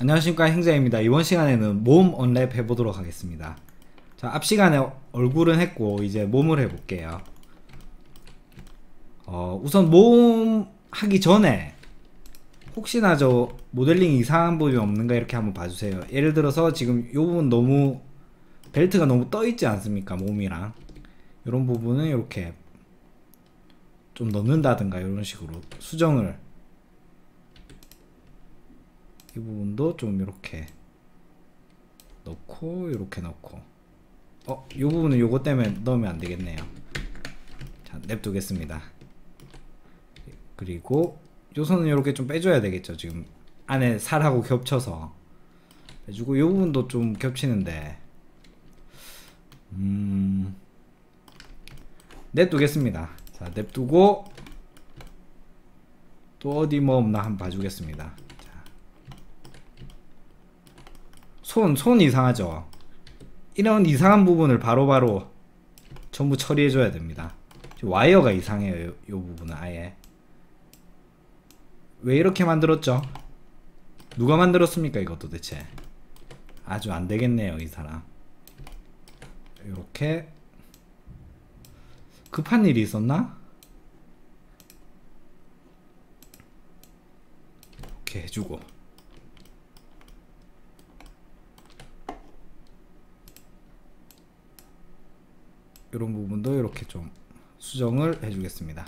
안녕하십니까, 행자입니다. 이번 시간에는 몸 언랩 해보도록 하겠습니다. 자, 앞 시간에 얼굴은 했고 이제 몸을 해볼게요. 우선 몸 하기 전에 혹시나 저 모델링 이상한 부분이 없는가 이렇게 한번 봐주세요. 예를 들어서 지금 이 부분 너무 벨트가 너무 떠있지 않습니까? 몸이랑 이런 부분은 이렇게 좀 넣는다든가 이런 식으로 수정을, 이 부분도 좀 이렇게 넣고 이렇게 넣고, 이 부분은 요거 때문에 넣으면 안 되겠네요. 자, 냅두겠습니다. 그리고 요 선은 이렇게 좀 빼줘야 되겠죠. 지금 안에 살하고 겹쳐서 빼주고, 요 부분도 좀 겹치는데 냅두겠습니다. 자, 냅두고 또 어디 뭐 없나 한번 봐주겠습니다. 손 이상하죠? 이런 이상한 부분을 바로바로 전부 처리해줘야 됩니다. 와이어가 이상해요. 요 부분은 아예. 왜 이렇게 만들었죠? 누가 만들었습니까 이거 도대체? 아주 안되겠네요 이 사람. 요렇게 급한 일이 있었나? 이렇게 해주고, 이런 부분도 이렇게 좀 수정을 해주겠습니다.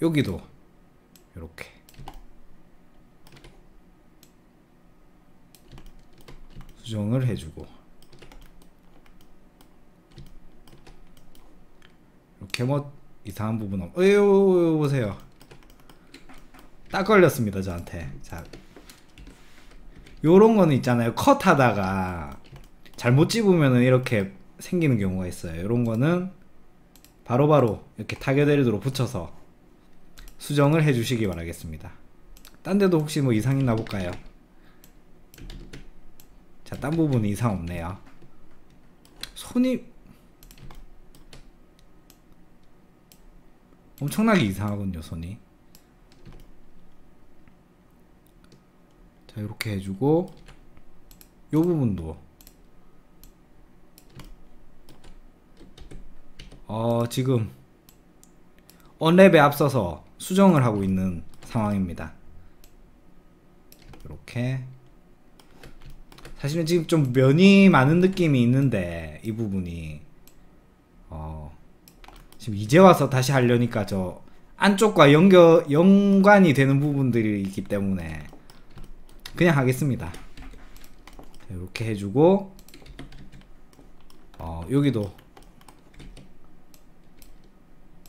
여기도 이렇게 수정을 해주고, 이렇게 뭐 이상한 부분 보세요. 딱 걸렸습니다 저한테. 자, 요런 거는 있잖아요, 컷 하다가 잘못 집으면은 이렇게 생기는 경우가 있어요. 요런 거는 바로바로 이렇게 타겟에르드로 붙여서 수정을 해 주시기 바라겠습니다. 딴 데도 혹시 뭐 이상 있나 볼까요? 자, 딴 부분은 이상 없네요. 손이 엄청나게 이상하군요, 손이. 자, 이렇게 해주고, 요 부분도 지금 언랩에 앞서서 수정을 하고 있는 상황입니다. 이렇게 사실은 지금 좀 면이 많은 느낌이 있는데, 이 부분이 지금 이제 와서 다시 하려니까 저 안쪽과 연관이 되는 부분들이 있기 때문에 그냥 하겠습니다. 자, 이렇게 해주고, 여기도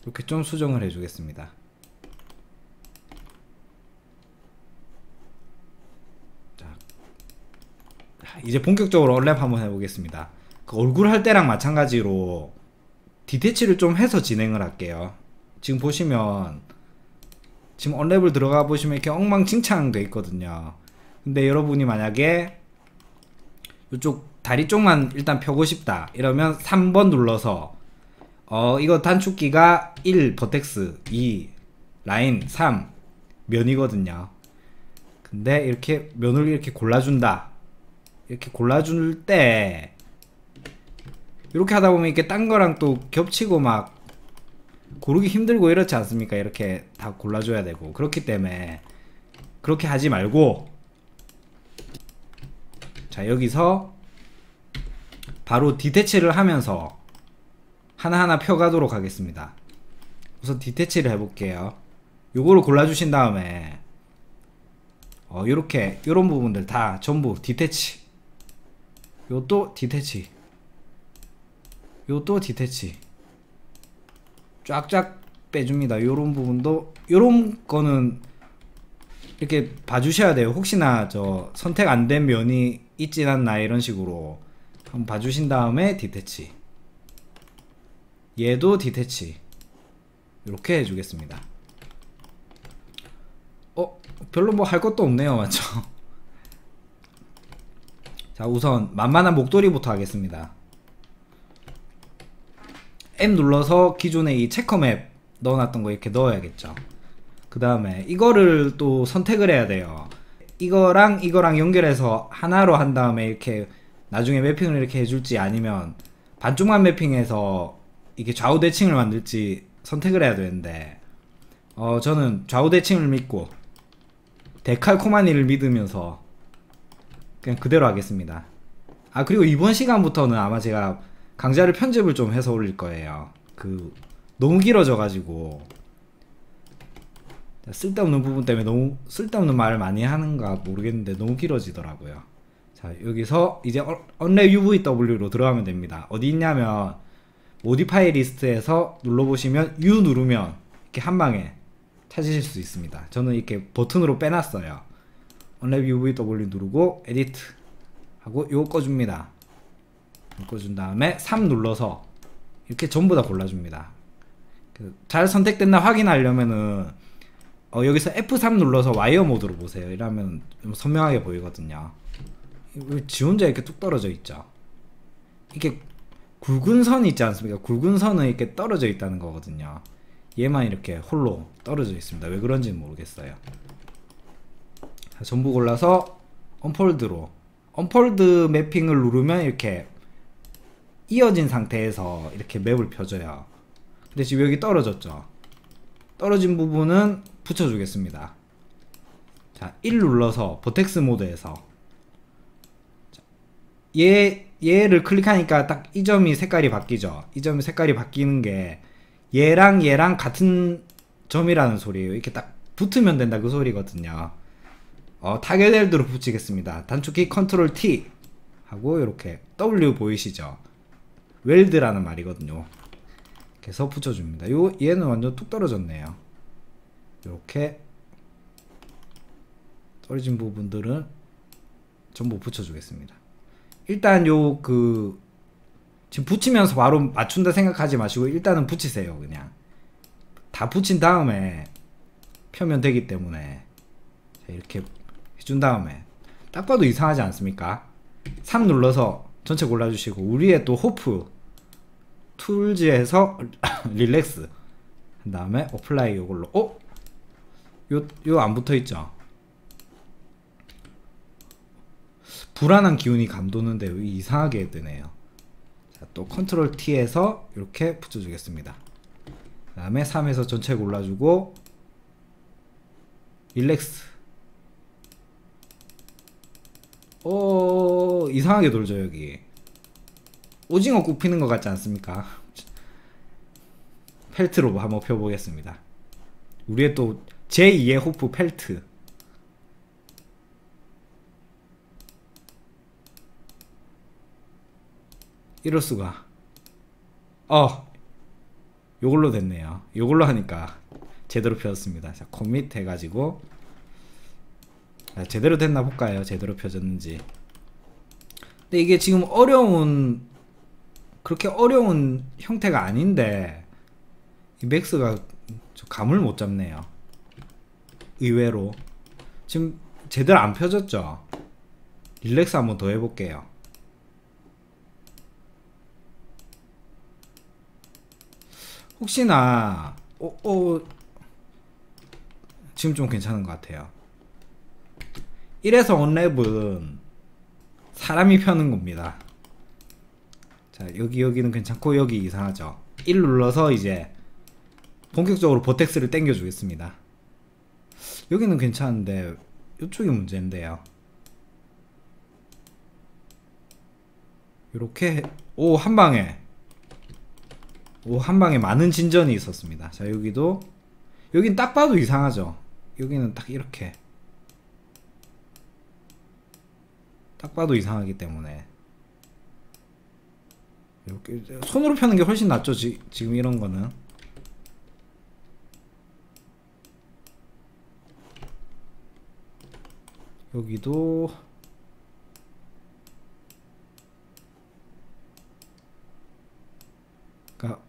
이렇게 좀 수정을 해주겠습니다. 자, 이제 본격적으로 언랩 한번 해보겠습니다. 그 얼굴 할 때랑 마찬가지로 디테치를 좀 해서 진행을 할게요. 지금 보시면, 지금 언랩을 들어가 보시면 이렇게 엉망진창 돼 있거든요. 근데 여러분이 만약에 이쪽 다리 쪽만 일단 펴고 싶다 이러면 3번 눌러서 이거 단축키가 1 버텍스, 2 라인, 3 면이거든요. 근데 이렇게 면을 이렇게 골라준다, 이렇게 골라줄 때 이렇게 하다 보면 이렇게 딴 거랑 또 겹치고 막 고르기 힘들고 이렇지 않습니까? 이렇게 다 골라줘야 되고. 그렇기 때문에 그렇게 하지 말고, 자, 여기서 바로 디테치를 하면서 하나하나 펴가도록 하겠습니다. 우선 디테치를 해볼게요. 요거를 골라주신 다음에 요렇게 요런 부분들 다 전부 디테치, 요또 디테치, 요또 디테치 쫙쫙 빼줍니다. 요런 부분도, 요런 거는 이렇게 봐주셔야 돼요. 혹시나 저 선택 안 된 면이 있진 않나 이런 식으로 한번 봐주신 다음에 디테치, 얘도 디테치 이렇게 해주겠습니다. 별로 뭐 할 것도 없네요, 맞죠? 자, 우선 만만한 목도리부터 하겠습니다. M 눌러서 기존에 이 체커맵 넣어놨던 거 이렇게 넣어야겠죠. 그 다음에 이거를 또 선택을 해야 돼요. 이거랑 이거랑 연결해서 하나로 한 다음에 이렇게 나중에 매핑을 이렇게 해줄지, 아니면 반쪽만 매핑해서 이게 좌우 대칭을 만들지 선택을 해야 되는데, 저는 좌우 대칭을 믿고 데칼코마니를 믿으면서 그냥 그대로 하겠습니다. 아, 그리고 이번 시간부터는 아마 제가 강좌를 편집을 좀 해서 올릴 거예요. 너무 길어져 가지고 쓸데없는 부분 때문에 너무 쓸데없는 말을 많이 하는가 모르겠는데 너무 길어지더라고요. 자, 여기서 이제 언랩 UVW로 들어가면 됩니다. 어디 있냐면 모디파이 리스트에서 눌러보시면 U 누르면 이렇게 한 방에 찾으실 수 있습니다. 저는 이렇게 버튼으로 빼놨어요. 언랩 UVW 누르고 에디트 하고 요거 꺼줍니다. 꺼준 다음에 3 눌러서 이렇게 전부 다 골라줍니다. 잘 선택됐나 확인하려면은 여기서 F3 눌러서 와이어 모드로 보세요. 이러면 좀 선명하게 보이거든요. 지 혼자 이렇게 뚝 떨어져 있죠. 이게 굵은 선이 있지 않습니까? 굵은 선은 이렇게 떨어져 있다는 거거든요. 얘만 이렇게 홀로 떨어져 있습니다. 왜 그런지는 모르겠어요. 자, 전부 골라서 언폴드로, 언폴드 매핑을 누르면 이렇게 이어진 상태에서 이렇게 맵을 펴줘요. 근데 지금 여기 떨어졌죠. 떨어진 부분은 붙여주겠습니다. 자, 1 눌러서 버텍스 모드에서 얘를 클릭하니까 딱 이 점이 색깔이 바뀌죠. 이 점이 색깔이 바뀌는 게 얘랑 얘랑 같은 점이라는 소리예요. 이렇게 딱 붙으면 된다 그 소리거든요. 타겟 웰드로 붙이겠습니다. 단축키 컨트롤 T 하고 이렇게 W 보이시죠? 웰드라는 말이거든요. 이렇게 해서 붙여줍니다. 얘는 완전 뚝 떨어졌네요. 이렇게 떨어진 부분들은 전부 붙여주겠습니다. 일단 지금 붙이면서 바로 맞춘다 생각하지 마시고 일단은 붙이세요. 그냥 다 붙인 다음에 펴면 되기 때문에 이렇게 해준 다음에 딱 봐도 이상하지 않습니까? 3 눌러서 전체 골라주시고 우리의 또 호프 툴즈에서 릴렉스 한 다음에 어플라이 요걸로 요 안 붙어있죠? 불안한 기운이 감도는데 이상하게 되네요. 자, 또 컨트롤 T에서 이렇게 붙여주겠습니다. 그 다음에 3에서 전체 골라주고 릴렉스. 이상하게 돌죠. 여기 오징어 굽히는 것 같지 않습니까? 펠트로 한번 펴보겠습니다. 우리의 또 제2의 호프 펠트. 이럴수가. 요걸로 됐네요. 요걸로 하니까 제대로 펴졌습니다. 자, 코밋 해가지고 제대로 됐나 볼까요? 제대로 펴졌는지. 근데 이게 지금 그렇게 어려운 형태가 아닌데 이 맥스가 감을 못 잡네요. 의외로 지금 제대로 안 펴졌죠. 릴렉스 한번 더 해볼게요. 혹시나 지금 좀 괜찮은 것 같아요. 1에서 언랩은 사람이 펴는 겁니다. 자, 여기는 괜찮고 여기 이상하죠. 1 눌러서 이제 본격적으로 버텍스를 당겨 주겠습니다. 여기는 괜찮은데 이쪽이 문제인데요. 이렇게 한방에 많은 진전이 있었습니다. 자, 여긴 딱 봐도 이상하죠. 여기는 딱 이렇게 딱 봐도 이상하기 때문에 이렇게 손으로 펴는 게 훨씬 낫죠. 지금 이런 거는. 여기도 그러니까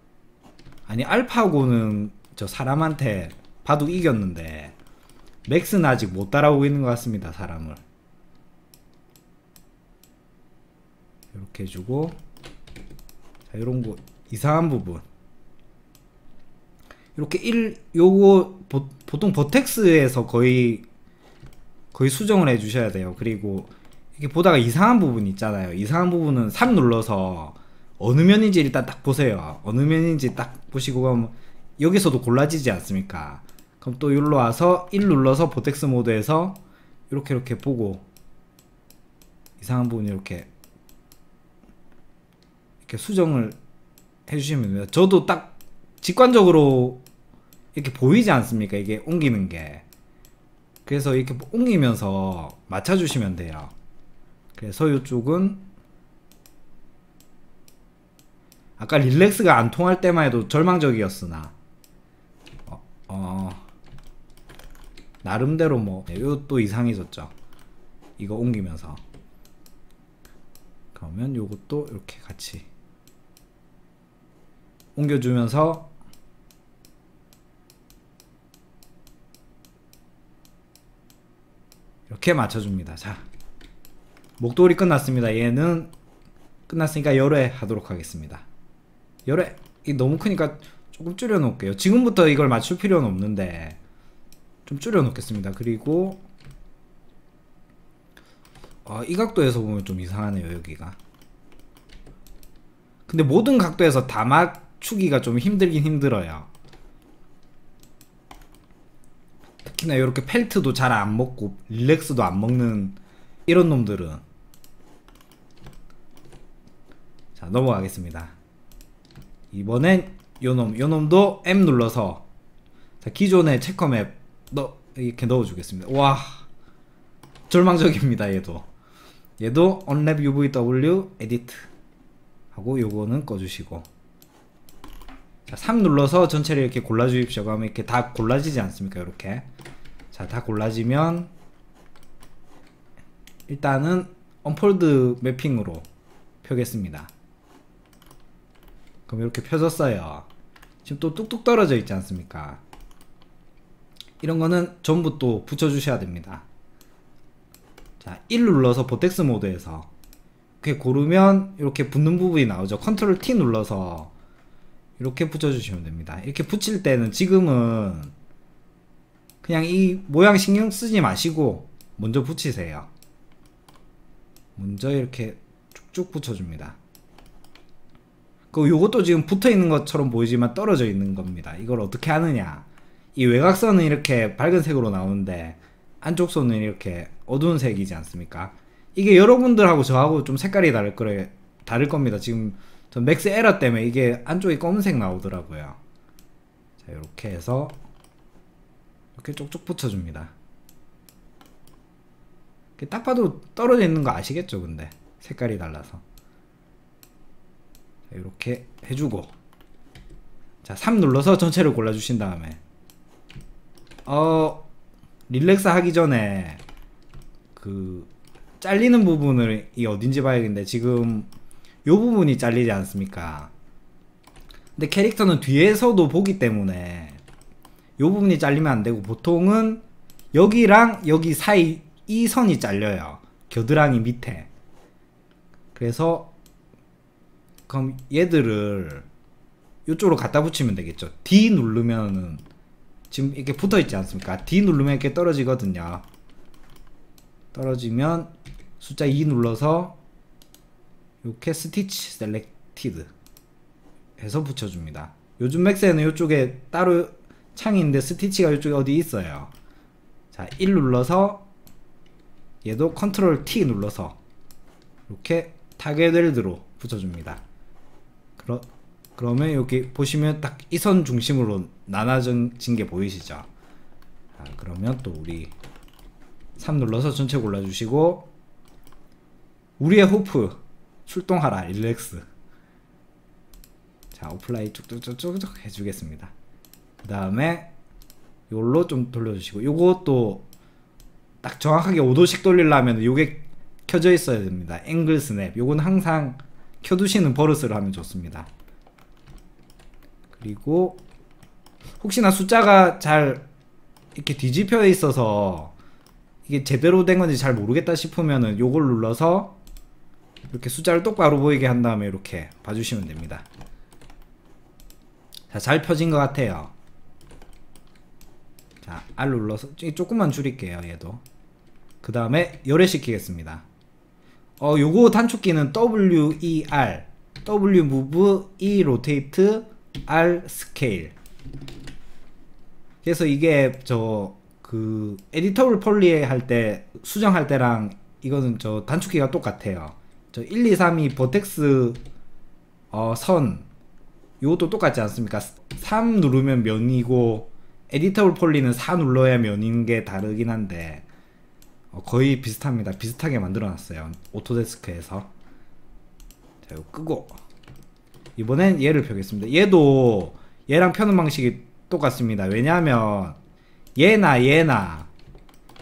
아니 알파고는 저 사람한테 바둑 이겼는데 맥스는 아직 못 따라오고 있는 것 같습니다. 사람을 이렇게 해주고, 자, 이런거 이상한 부분 이렇게 요거 보통 버텍스에서 거의 수정을 해 주셔야 돼요. 그리고 이게 보다가 이상한 부분 있잖아요. 이상한 부분은 3 눌러서 어느 면인지 일단 딱 보세요. 어느 면인지 딱 보시고 그럼 여기서도 골라지지 않습니까? 그럼 또 여기로 와서 1 눌러서 버텍스 모드에서 이렇게 보고 이상한 부분 이렇게 수정을 해주시면 됩니다. 저도 딱 직관적으로 이렇게 보이지 않습니까? 이게 옮기는 게. 그래서 이렇게 옮기면서 맞춰주시면 돼요. 그래서 이쪽은 아까 릴렉스가 안 통할 때만 해도 절망적이었으나 나름대로 뭐 이것도 이상해졌죠. 이거 옮기면서. 그러면 요것도 이렇게 같이 옮겨주면서 이렇게 맞춰줍니다. 자, 목도리 끝났습니다. 얘는 끝났으니까 열회 하도록 하겠습니다. 열회 이 너무 크니까 조금 줄여 놓을게요. 지금부터 이걸 맞출 필요는 없는데 좀 줄여 놓겠습니다. 그리고 이 각도에서 보면 좀 이상하네요. 여기가. 근데 모든 각도에서 다 맞추기가 좀 힘들긴 힘들어요. 특히나 이렇게 펠트도 잘 안 먹고 릴렉스도 안 먹는 이런 놈들은. 자, 넘어가겠습니다. 이번엔 요놈도 M 눌러서 자, 기존의 체커맵 이렇게 넣어주겠습니다. 와, 절망적입니다. 얘도 Unwrap UVW Edit 하고 요거는 꺼주시고, 자, 3 눌러서 전체를 이렇게 골라주십시오. 그러면 이렇게 다 골라지지 않습니까? 이렇게. 자, 다 골라지면 일단은 언폴드 매핑으로 펴겠습니다. 그럼 이렇게 펴졌어요. 지금 또 뚝뚝 떨어져 있지 않습니까? 이런 거는 전부 또 붙여주셔야 됩니다. 자, 1 눌러서 버텍스 모드에서 이렇게 고르면 이렇게 붙는 부분이 나오죠. 컨트롤 T 눌러서 이렇게 붙여주시면 됩니다. 이렇게 붙일 때는 지금은 그냥 이 모양 신경 쓰지 마시고 먼저 붙이세요. 먼저 이렇게 쭉쭉 붙여줍니다. 요것도 지금 붙어 있는 것처럼 보이지만 떨어져 있는 겁니다. 이걸 어떻게 하느냐, 이 외곽선은 이렇게 밝은 색으로 나오는데 안쪽 선은 이렇게 어두운 색이지 않습니까? 이게 여러분들하고 저하고 좀 색깔이 다를 겁니다. 지금 전 맥스 에러 때문에 이게 안쪽이 검은색 나오더라고요. 자, 이렇게 해서 이렇게 쪽쪽 붙여줍니다. 딱 봐도 떨어져 있는 거 아시겠죠? 근데 색깔이 달라서. 자, 이렇게 해주고, 자, 3 눌러서 전체를 골라주신 다음에 릴렉스 하기 전에 잘리는 부분을 이 어딘지 봐야겠는데 지금 요 부분이 잘리지 않습니까? 근데 캐릭터는 뒤에서도 보기 때문에 요 부분이 잘리면 안 되고, 보통은 여기랑 여기 사이 이 선이 잘려요. 겨드랑이 밑에. 그래서 그럼 얘들을 이쪽으로 갖다 붙이면 되겠죠. D 누르면은 지금 이렇게 붙어 있지 않습니까? D 누르면 이렇게 떨어지거든요. 떨어지면 숫자 2 눌러서 이렇게 스티치 셀렉티드 해서 붙여줍니다. 요즘 맥스에는 이쪽에 따로 창이 있는데 스티치가 이쪽에 어디 있어요. 자, 1 눌러서 얘도 컨트롤 T 눌러서 이렇게 타겟웰드로 붙여줍니다. 그러면 여기 보시면 딱 이 선 중심으로 나눠진 게 보이시죠? 자, 그러면 또 우리 3 눌러서 전체 골라주시고, 우리의 호프 출동하라 릴렉스. 자, 어플라이 쭉쭉쭉쭉 해주겠습니다. 그 다음에 요걸로 좀 돌려주시고, 요것도 딱 정확하게 5도씩 돌리려면 요게 켜져 있어야 됩니다. 앵글 스냅. 요건 항상 켜두시는 버릇을 하면 좋습니다. 그리고 혹시나 숫자가 잘 이렇게 뒤집혀 있어서 이게 제대로 된 건지 잘 모르겠다 싶으면은 요걸 눌러서 이렇게 숫자를 똑바로 보이게 한 다음에 이렇게 봐주시면 됩니다. 자, 잘 펴진 것 같아요. R 눌러서 조금만 줄일게요. 얘도. 그 다음에 열애시키겠습니다. 요거 단축키는 WER, W move, E rotate, R scale. 그래서 이게 그 에디터블 폴리 할 때 수정할 때랑 이거는 저 단축키가 똑같아요. 저 1, 2, 3이 버텍스 선 요것도 똑같지 않습니까? 3 누르면 면이고 에디터블 폴리는 4 눌러야 면인 게 다르긴 한데 거의 비슷합니다. 비슷하게 만들어 놨어요. 오토데스크에서. 자, 이거 끄고 이번엔 얘를 펴겠습니다. 얘도 얘랑 펴는 방식이 똑같습니다. 왜냐하면 얘나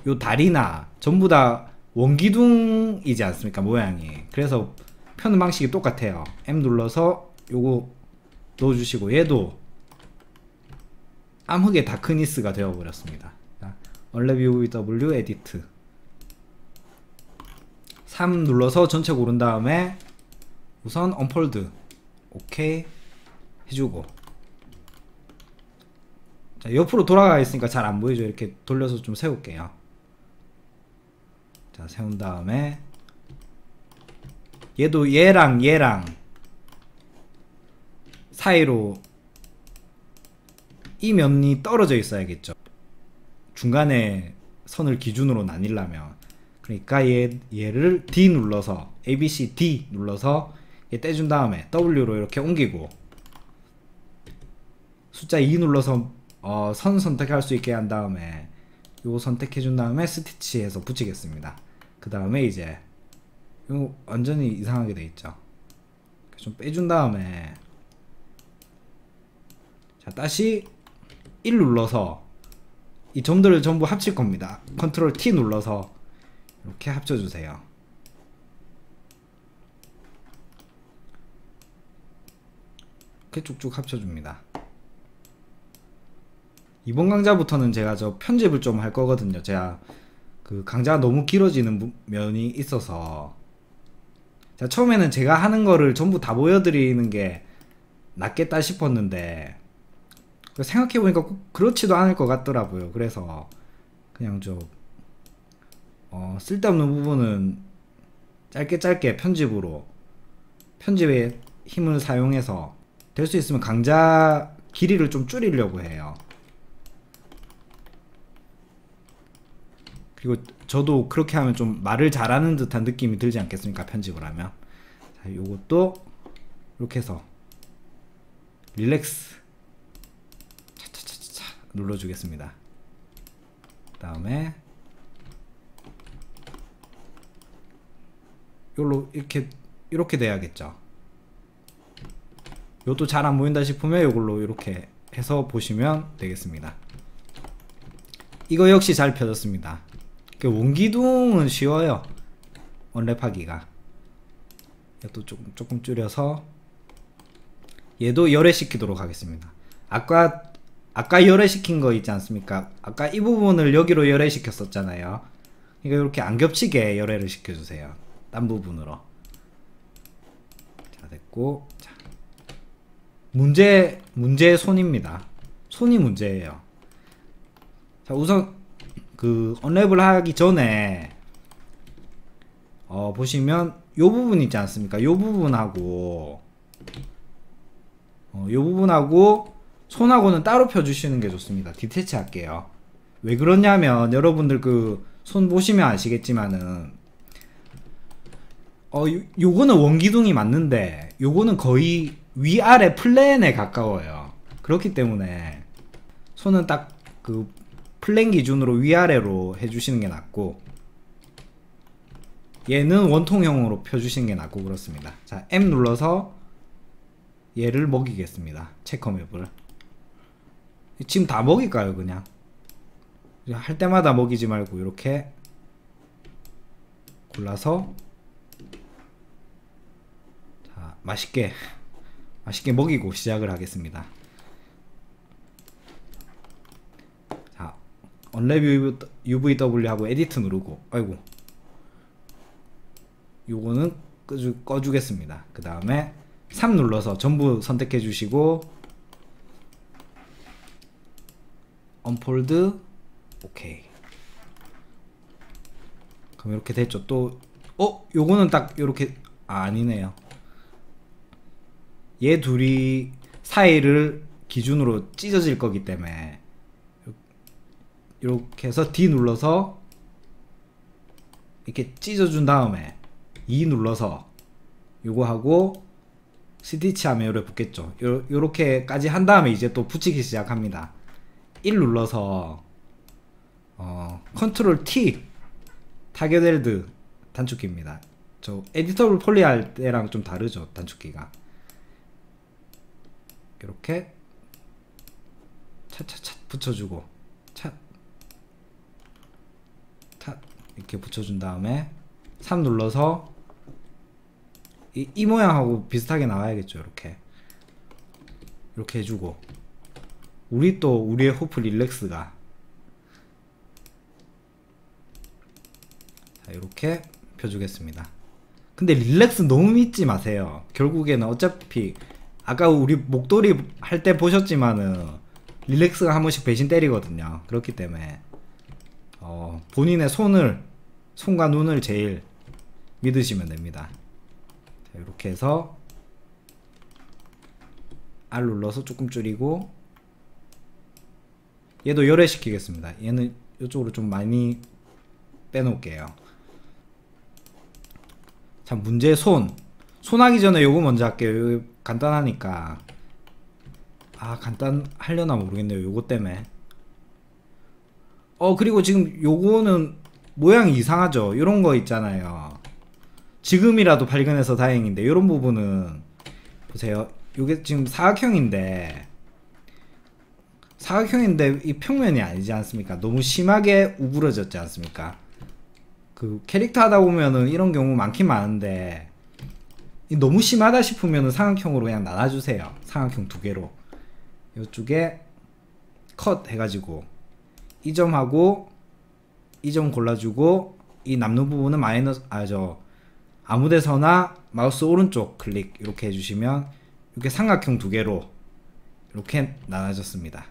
요 다리나 전부 다 원기둥이지 않습니까? 모양이. 그래서 펴는 방식이 똑같아요. M 눌러서 요거 넣어주시고 얘도 암흑의 다크니스가 되어버렸습니다. Unwrap W Edit 3 눌러서 전체 고른 다음에 우선 Unfold 오케이 해주고, 자, 옆으로 돌아가 있으니까 잘 안 보이죠? 이렇게 돌려서 좀 세울게요. 자, 세운 다음에 얘도 얘랑 사이로 이 면이 떨어져 있어야겠죠. 중간에 선을 기준으로 나뉘려면. 그러니까 얘를 D 눌러서 ABC D 눌러서 얘 떼준 다음에 W로 이렇게 옮기고 숫자 2 눌러서 선 선택할 수 있게 한 다음에 요거 선택해 준 다음에 스티치해서 붙이겠습니다. 그 다음에 이제 이거 완전히 이상하게 돼 있죠. 좀 빼준 다음에 자, 다시 1 눌러서 이 점들을 전부 합칠 겁니다. 컨트롤 T 눌러서 이렇게 합쳐주세요. 이렇게 쭉쭉 합쳐줍니다. 이번 강좌부터는 제가 저 편집을 좀 할 거거든요. 제가 그 강좌가 너무 길어지는 면이 있어서, 자, 처음에는 제가 하는 거를 전부 다 보여드리는 게 낫겠다 싶었는데 생각해보니까 꼭 그렇지도 않을 것 같더라고요. 그래서 그냥 좀 쓸데없는 부분은 짧게 편집의 힘을 사용해서 될 수 있으면 강좌 길이를 좀 줄이려고 해요. 그리고 저도 그렇게 하면 좀 말을 잘하는 듯한 느낌이 들지 않겠습니까? 편집을 하면. 자, 요것도 이렇게 해서 릴렉스 차차차차 눌러주겠습니다. 그 다음에 요걸로 이렇게 돼야겠죠. 요것도 잘 안 보인다 싶으면 요걸로 이렇게 해서 보시면 되겠습니다. 이거 역시 잘 펴졌습니다. 원기둥은 쉬워요. 언랩하기가. 이것도 조금 줄여서 얘도 열애시키도록 하겠습니다. 아까 열애시킨 거 있지 않습니까? 아까 이 부분을 여기로 열애시켰었잖아요. 그러니까 이렇게 안 겹치게 열애를 시켜주세요. 딴 부분으로. 자, 됐고. 자, 문제 손입니다. 손이 문제예요. 자, 우선 그 언랩을 하기 전에 보시면 요 부분 있지 않습니까? 요 부분하고 손하고는 따로 펴주시는 게 좋습니다. 디태치 할게요. 왜 그러냐면 여러분들 그 손 보시면 아시겠지만은 요거는 원기둥이 맞는데 요거는 거의 위아래 플랜에 가까워요. 그렇기 때문에 손은 딱 그 플랜 기준으로 위아래로 해주시는 게 낫고, 얘는 원통형으로 펴주시는 게 낫고 그렇습니다. 자, M 눌러서 얘를 먹이겠습니다. 체커맵을. 지금 다 먹일까요? 그냥 할 때마다 먹이지 말고 이렇게 골라서 자, 맛있게 먹이고 시작을 하겠습니다. 자, Unwrap UVW 하고 에디트 누르고, 아이고, 요거는 꺼주겠습니다. 그 다음에 3 눌러서 전부 선택해 주시고 Unfold 오케이. 그럼 이렇게 됐죠. 또 요거는 딱 요렇게 아니네요. 얘 둘이 사이를 기준으로 찢어질 거기 때문에 이렇게 해서 D 눌러서 이렇게 찢어준 다음에 E 눌러서 요거 하고 스티치 하면 요래 붙겠죠. 요렇게까지 한 다음에 이제 또 붙이기 시작합니다. 1 눌러서 컨트롤 T 타겟 웰드 단축키입니다. 저 에디터블 폴리 할 때랑 좀 다르죠, 단축키가. 이렇게 차차차 붙여주고 차 이렇게 붙여준 다음에 3 눌러서 이 모양하고 비슷하게 나와야겠죠. 이렇게 해주고 우리의 호프 릴렉스가 자, 이렇게 펴주겠습니다. 근데 릴렉스 너무 믿지 마세요. 결국에는 어차피 아까 우리 목도리 할 때 보셨지만은 릴렉스가 한 번씩 배신 때리거든요. 그렇기 때문에 본인의 손과 눈을 제일 믿으시면 됩니다. 자, 이렇게 해서 R 눌러서 조금 줄이고 얘도 열애시키겠습니다. 얘는 이쪽으로 좀 많이 빼놓을게요. 자, 문제 손 하기 전에 요거 먼저 할게요. 요거 간단하니까. 간단하려나 모르겠네요. 요거 때문에. 그리고 지금 요거는 모양이 이상하죠. 요런 거 있잖아요. 지금이라도 발견해서 다행인데 요런 부분은 보세요. 요게 지금 사각형인데 이 평면이 아니지 않습니까? 너무 심하게 우그러졌지 않습니까? 그 캐릭터 하다 보면은 이런 경우 많긴 많은데 너무 심하다 싶으면은 삼각형으로 그냥 나눠주세요. 삼각형 2개로 이쪽에 컷 해가지고 이 점하고 이 점 골라주고 이 남는 부분은 마이너스 아무데서나 마우스 오른쪽 클릭 이렇게 해주시면 이렇게 삼각형 2개로 이렇게 나눠졌습니다.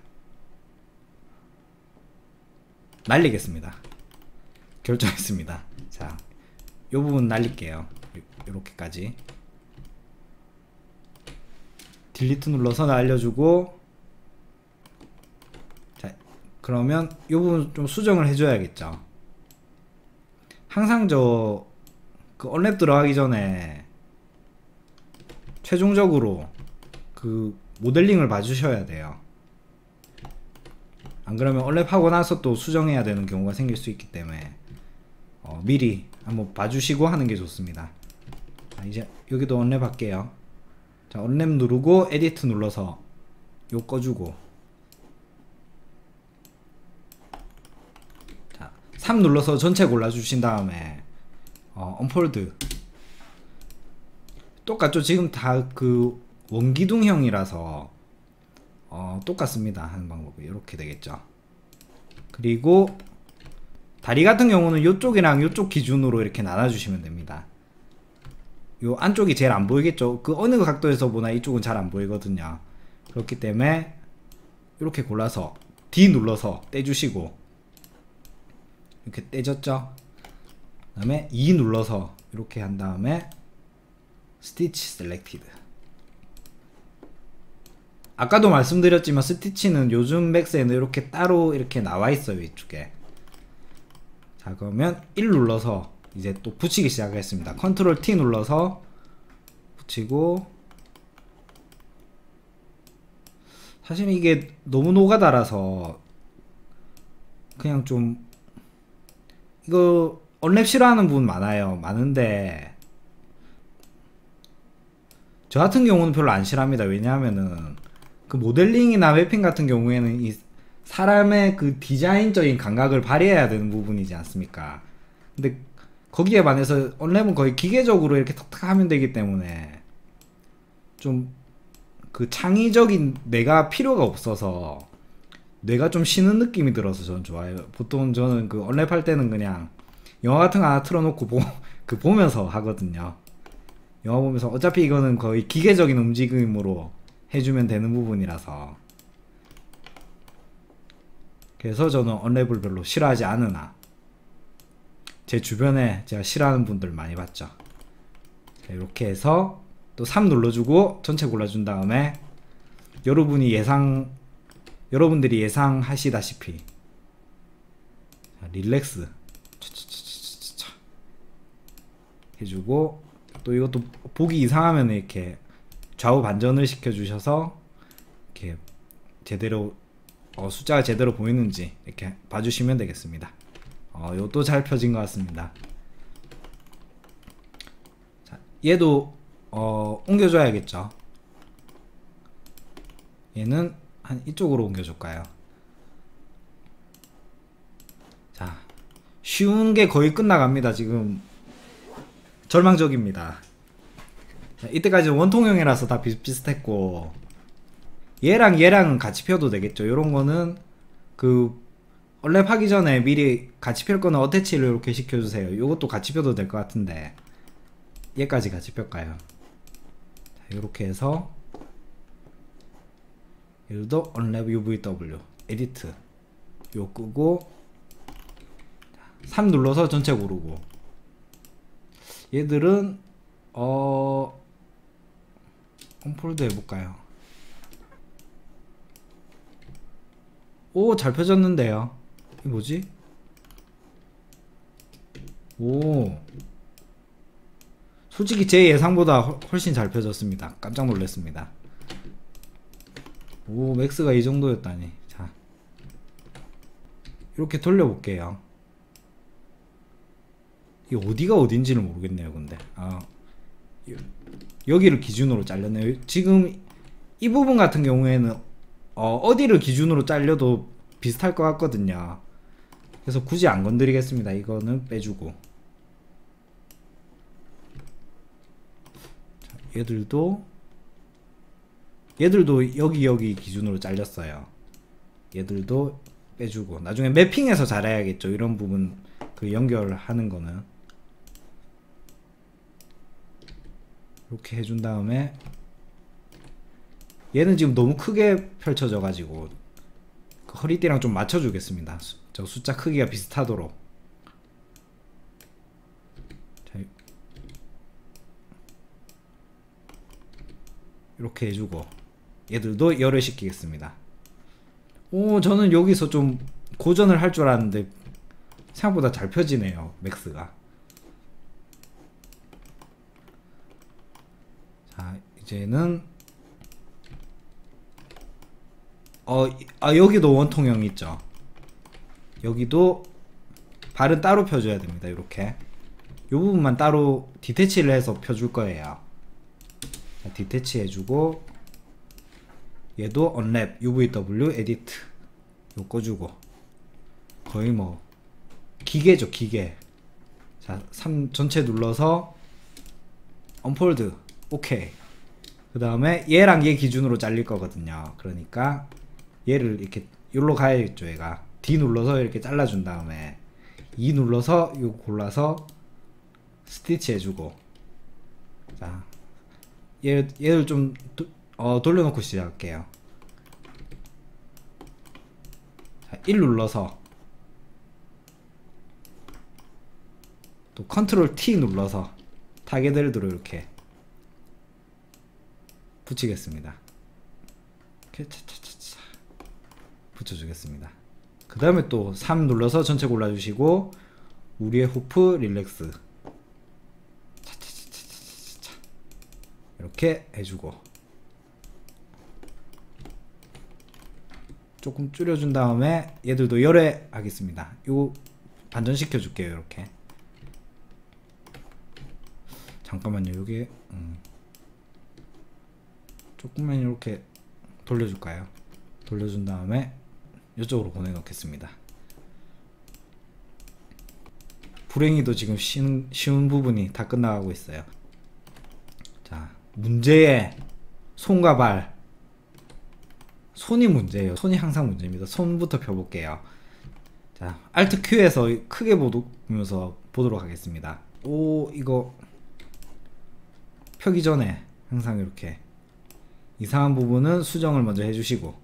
날리겠습니다. 결정했습니다. 자, 요 부분 날릴게요. 요렇게까지 딜리트 눌러서 날려주고, 자, 그러면 요 부분 좀 수정을 해줘야겠죠. 항상 그 언랩 들어가기 전에 최종적으로 그 모델링을 봐주셔야 돼요. 안 그러면 언랩 하고 나서 또 수정해야 되는 경우가 생길 수 있기 때문에 미리 한번 봐주시고 하는 게 좋습니다. 자, 이제 여기도 언랩 할게요. 자, 언랩 누르고 에디트 눌러서 요 꺼주고, 자, 3 눌러서 전체 골라주신 다음에 언폴드 똑같죠. 지금 다 그 원기둥형이라서 똑같습니다. 하는 방법이 이렇게 되겠죠. 그리고 다리 같은 경우는 요쪽이랑 요쪽 기준으로 이렇게 나눠주시면 됩니다. 요 안쪽이 제일 안 보이겠죠. 그 어느 각도에서 보나 이쪽은 잘 안 보이거든요. 그렇기 때문에 이렇게 골라서 D 눌러서 떼주시고, 이렇게 떼졌죠. 그 다음에 E 눌러서 이렇게 한 다음에 스티치 셀렉티드. 아까도 말씀드렸지만 스티치는 요즘 맥스에는 이렇게 따로 이렇게 나와 있어요. 이쪽에. 자, 그러면 1 눌러서 이제 또 붙이기 시작하겠습니다. 컨트롤 T 눌러서 붙이고, 사실 이게 너무 노가다라서 그냥 좀 이거 언랩 싫어하는 분 많은데 저 같은 경우는 별로 안 싫어합니다. 왜냐하면은 그 모델링이나 웹핑 같은 경우에는 이 사람의 그 디자인적인 감각을 발휘해야 되는 부분이지 않습니까? 근데 거기에 반해서 언랩은 거의 기계적으로 이렇게 탁탁 하면 되기 때문에 좀 그 창의적인 뇌가 필요가 없어서 뇌가 좀 쉬는 느낌이 들어서 저는 좋아요. 보통 저는 그 언랩 할 때는 그냥 영화 같은 거 하나 틀어놓고 보면서 하거든요. 영화 보면서 어차피 이거는 거의 기계적인 움직임으로 해주면 되는 부분이라서. 그래서 저는 언랩을 별로 싫어하지 않으나 제 주변에 제가 싫어하는 분들 많이 봤죠. 자, 이렇게 해서 또 3 눌러주고 전체 골라준 다음에 여러분들이 예상하시다시피 릴렉스 해주고, 또 이것도 보기 이상하면 이렇게 좌우 반전을 시켜주셔서 이렇게 제대로 숫자가 제대로 보이는지 이렇게 봐주시면 되겠습니다. 이것도 잘 펴진 것 같습니다. 자, 얘도 옮겨줘야겠죠. 얘는 한 이쪽으로 옮겨줄까요? 자, 쉬운 게 거의 끝나갑니다. 지금 절망적입니다. 자, 이때까지 원통형이라서 다 비슷비슷했고, 얘랑은 같이 펴도 되겠죠. 요런 거는 언랩 하기 전에 미리 같이 펼 거는 어태치를 이렇게 시켜주세요. 요것도 같이 펴도 될 것 같은데 얘까지 같이 펼까요? 자, 요렇게 해서 얘도 언랩 UVW 에디트 요 끄고 3 눌러서 전체 고르고, 얘들은 언폴드 해볼까요? 오, 잘 펴졌는데요. 이게 뭐지? 오, 솔직히 제 예상보다 훨씬 잘 펴졌습니다. 깜짝 놀랐습니다. 오, 맥스가 이 정도였다니. 자, 이렇게 돌려볼게요. 이 어디가 어딘지는 모르겠네요. 근데 여기를 기준으로 잘렸네요. 지금 이 부분 같은 경우에는 어디를 기준으로 잘려도 비슷할 것 같거든요. 그래서 굳이 안 건드리겠습니다. 이거는 빼주고, 자, 얘들도 여기 기준으로 잘렸어요. 얘들도 빼주고, 나중에 매핑해서 잘해야겠죠. 이런 부분 연결하는 거는 이렇게 해준 다음에, 얘는 지금 너무 크게 펼쳐져 가지고 허리띠랑 좀 맞춰주겠습니다. 저 숫자 크기가 비슷하도록. 자, 이렇게 해주고 얘들도 열을 시키겠습니다. 오, 저는 여기서 좀 고전을 할 줄 알았는데 생각보다 잘 펴지네요. 맥스가. 자, 이제는 여기도 원통형 있죠. 여기도 발은 따로 펴줘야 됩니다. 이렇게 요 부분만 따로 디태치를 해서 펴줄 거예요. 자, 디태치 해주고, 얘도 언랩 UVW 에디트 요 꺼주고, 거의 뭐 기계죠, 기계. 자, 3 전체 눌러서 언폴드 오케이. 그 다음에 얘랑 얘 기준으로 잘릴 거거든요. 그러니까 얘를 이렇게 여기로 가야겠죠. 얘가 D 눌러서 이렇게 잘라준 다음에 E 눌러서 이거 골라서 스티치 해주고, 자, 얘를 좀 돌려놓고 시작할게요. 자, 1 눌러서 또 컨트롤 T 눌러서 타겟들로 이렇게 붙이겠습니다. 이렇게 차차차차 붙여주겠습니다. 그 다음에 또 3 눌러서 전체 골라주시고, 우리의 호프 릴렉스 차차차차차 이렇게 해주고, 조금 줄여준 다음에 얘들도 열애 하겠습니다. 요 반전시켜 줄게요. 이렇게 잠깐만요. 요게 조금만 이렇게 돌려줄까요? 돌려준 다음에 이쪽으로 보내놓겠습니다. 불행히도 지금 쉬운 부분이 다 끝나가고 있어요. 자, 문제의 손과 발. 손이 문제예요. 손이 항상 문제입니다. 손부터 펴볼게요. 자, Alt Q에서 크게 보면서 보도록 하겠습니다. 오, 이거 펴기 전에 항상 이렇게 이상한 부분은 수정을 먼저 해주시고,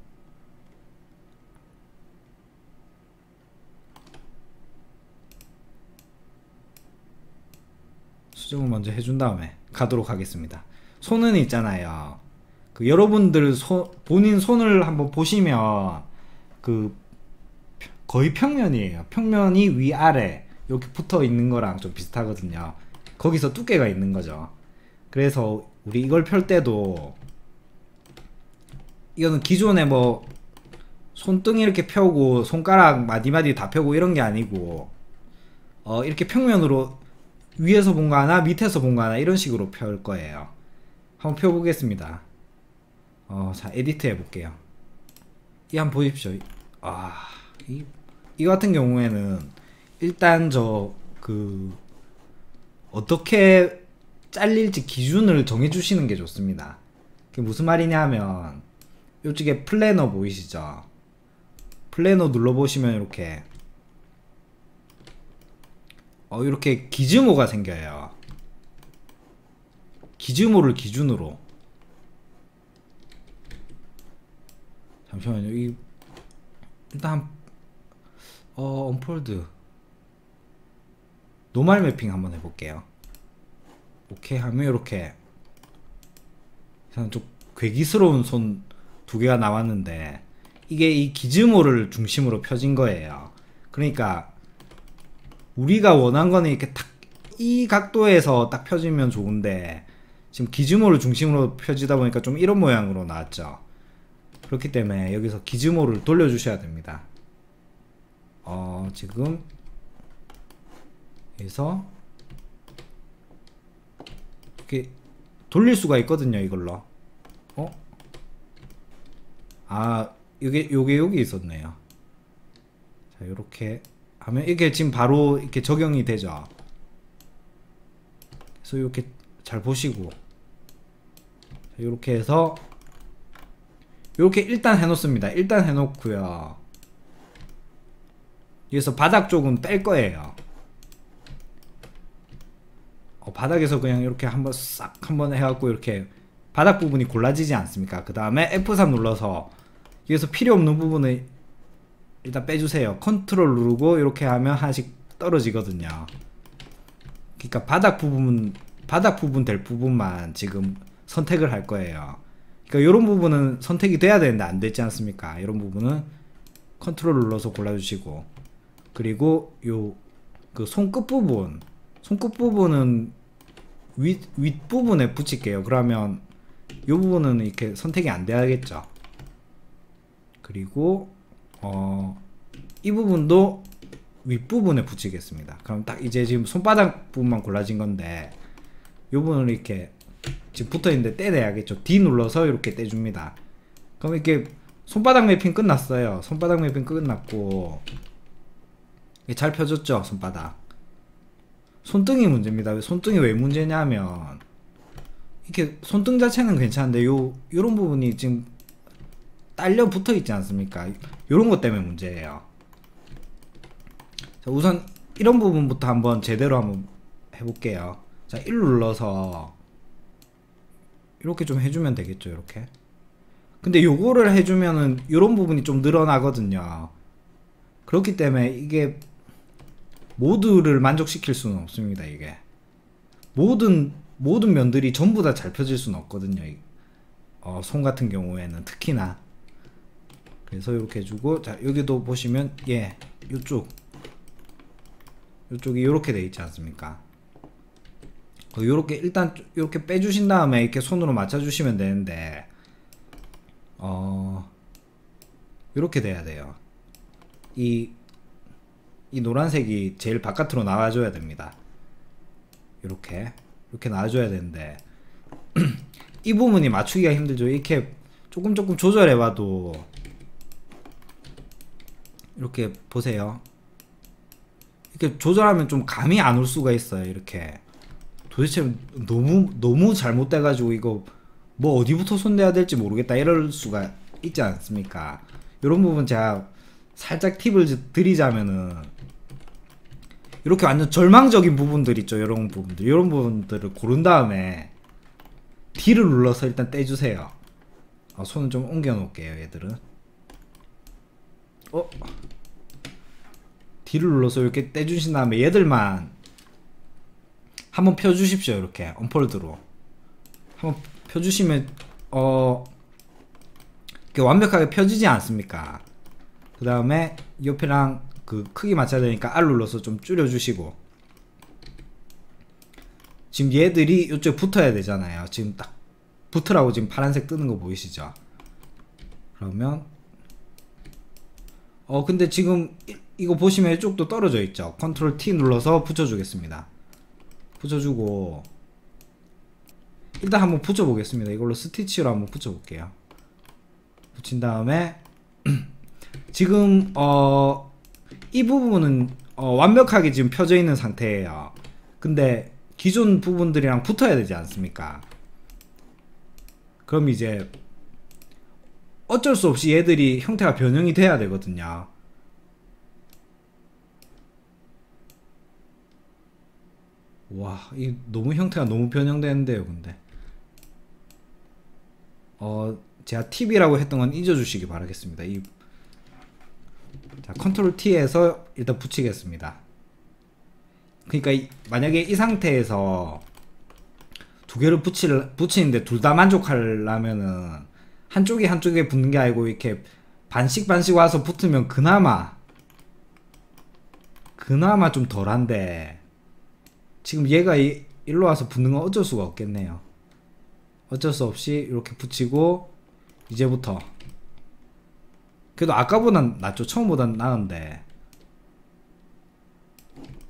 지정을 먼저 해준 다음에 가도록 하겠습니다. 손은 있잖아요. 그 여러분들 본인 손을 한번 보시면 그 거의 평면이에요. 평면이 위아래 이렇게 붙어 있는 거랑 좀 비슷하거든요. 거기서 두께가 있는 거죠. 그래서 우리 이걸 펼 때도 이거는 기존에 뭐 손등이 이렇게 펴고 손가락 마디마디 다 펴고 이런 게 아니고 이렇게 평면으로 위에서 본 거 하나 밑에서 본 거 하나 이런 식으로 펼 거예요. 한번 펴보겠습니다. 자 에디트 해볼게요. 이 한번 보십시오. 이 같은 경우에는 일단 어떻게 잘릴지 기준을 정해주시는 게 좋습니다. 그게 무슨 말이냐 하면 이쪽에 플래너 보이시죠? 플래너 눌러보시면 이렇게 기즈모가 생겨요. 기즈모를 기준으로 잠시만요. 일단 언폴드 노멀 매핑 한번 해볼게요. 오케이 하면 이렇게 좀 괴기스러운 손 두 개가 나왔는데 이게 이 기즈모를 중심으로 펴진 거예요. 그러니까 우리가 원한 거는 이렇게 딱 이 각도에서 딱 펴지면 좋은데 지금 기즈모를 중심으로 펴지다 보니까 좀 이런 모양으로 나왔죠. 그렇기 때문에 여기서 기즈모를 돌려주셔야 됩니다. 지금 여기서 이렇게 돌릴 수가 있거든요. 이걸로 요게 여기 있었네요. 자 요렇게 하면 이게 지금 바로 이렇게 적용이 되죠. 그래서 이렇게 잘 보시고 이렇게 해서 이렇게 일단 해놓습니다. 일단 해놓고요. 여기서 바닥 쪽은 뺄 거예요. 바닥에서 그냥 이렇게 한번 싹 한번 해갖고 이렇게 바닥 부분이 골라지지 않습니까? 그 다음에 F3 눌러서 여기서 필요 없는 부분을 일단 빼주세요. 컨트롤 누르고 이렇게 하면 하나씩 떨어지거든요. 그러니까 바닥 부분 될 부분만 지금 선택을 할 거예요. 그러니까 이런 부분은 선택이 돼야 되는데 안 됐지 않습니까? 이런 부분은 컨트롤 눌러서 골라주시고, 그리고 그 손끝 부분은 윗부분에 붙일게요. 그러면 이 부분은 이렇게 선택이 안 돼야겠죠. 그리고 이 부분도 윗부분에 붙이겠습니다. 그럼 딱 이제 지금 손바닥 부분만 골라진 건데 이 부분을 이렇게 지금 붙어있는데 떼내야겠죠. D 눌러서 이렇게 떼줍니다. 그럼 이렇게 손바닥 매핑 끝났어요. 손바닥 매핑 끝났고 잘 펴졌죠. 손바닥. 손등이 문제입니다. 손등이 왜 문제냐면 이렇게 손등 자체는 괜찮은데 요런 부분이 지금 딸려 붙어 있지 않습니까? 요런 것 때문에 문제예요. 자, 우선 이런 부분부터 한번 제대로 한번 해볼게요. 자, 1 눌러서 이렇게 좀 해주면 되겠죠. 이렇게. 근데 요거를 해주면은 요런 부분이 좀 늘어나거든요. 그렇기 때문에 이게 모두를 만족시킬 수는 없습니다. 이게 모든 면들이 전부 다 잘 펴질 수는 없거든요. 손 같은 경우에는 특히나. 그래서 이렇게 해주고, 자 여기도 보시면 요쪽이 이렇게 돼 있지 않습니까? 요렇게 일단 이렇게 빼주신 다음에 이렇게 손으로 맞춰주시면 되는데 이렇게 돼야 돼요. 이 노란색이 제일 바깥으로 나와줘야 됩니다. 이렇게 나와줘야 되는데 이 부분이 맞추기가 힘들죠. 이렇게 조금 조절해봐도 이렇게 보세요. 이렇게 조절하면 좀 감이 안 올 수가 있어요. 이렇게 도대체 너무 잘못돼가지고 이거 뭐 어디부터 손대야 될지 모르겠다 이럴 수가 있지 않습니까? 이런 부분 제가 살짝 팁을 드리자면은 이렇게 완전 절망적인 부분들 있죠. 이런 부분들을 고른 다음에 D를 눌러서 일단 떼주세요. 손을 좀 옮겨 놓을게요. 얘들은 D를 눌러서 이렇게 떼주신 다음에 얘들만 한번 펴주십시오. 이렇게 언폴드로 한번 펴주시면 이렇게 완벽하게 펴지지 않습니까? 그 다음에 옆이랑 그 크기 맞춰야 되니까 R 눌러서 좀 줄여주시고, 지금 얘들이 이쪽에 붙어야 되잖아요. 지금 딱 붙으라고 지금 파란색 뜨는 거 보이시죠? 그러면 근데 지금 이거 보시면 이쪽도 떨어져 있죠. 컨트롤 T 눌러서 붙여주겠습니다. 붙여주고 일단 한번 붙여보겠습니다. 이걸로 스티치로 한번 붙여볼게요. 붙인 다음에 지금 이 부분은 완벽하게 지금 펴져 있는 상태예요. 근데 기존 부분들이랑 붙어야 되지 않습니까? 그럼 이제 어쩔 수 없이 얘들이 형태가 변형이 돼야 되거든요. 와, 이 너무 형태가 너무 변형되는데요. 근데 제가 팁이라고 했던 건 잊어주시기 바라겠습니다. 자, 컨트롤 T에서 일단 붙이겠습니다. 그러니까 만약에 이 상태에서 두 개를 붙이는데 둘 다 만족하려면은 한쪽이 한쪽에 붙는 게 아니고 이렇게 반씩 와서 붙으면 그나마 좀 덜한데, 지금 얘가 일로 와서 붙는 건 어쩔 수가 없겠네요. 어쩔 수 없이 이렇게 붙이고, 이제부터 그래도 아까보단 낫죠. 처음보단 나은데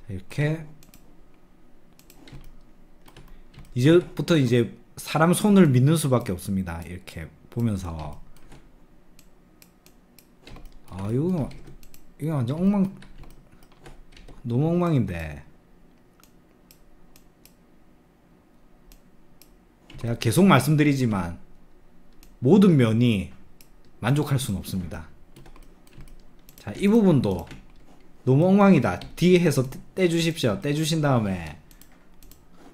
이렇게 이제부터 이제 사람 손을 믿는 수밖에 없습니다. 이렇게 보면서 이거 완전 너무 엉망인데, 제가 계속 말씀드리지만 모든 면이 만족할 수는 없습니다. 자, 이 부분도 너무 엉망이다. D 해서 떼주십시오. 떼주신 다음에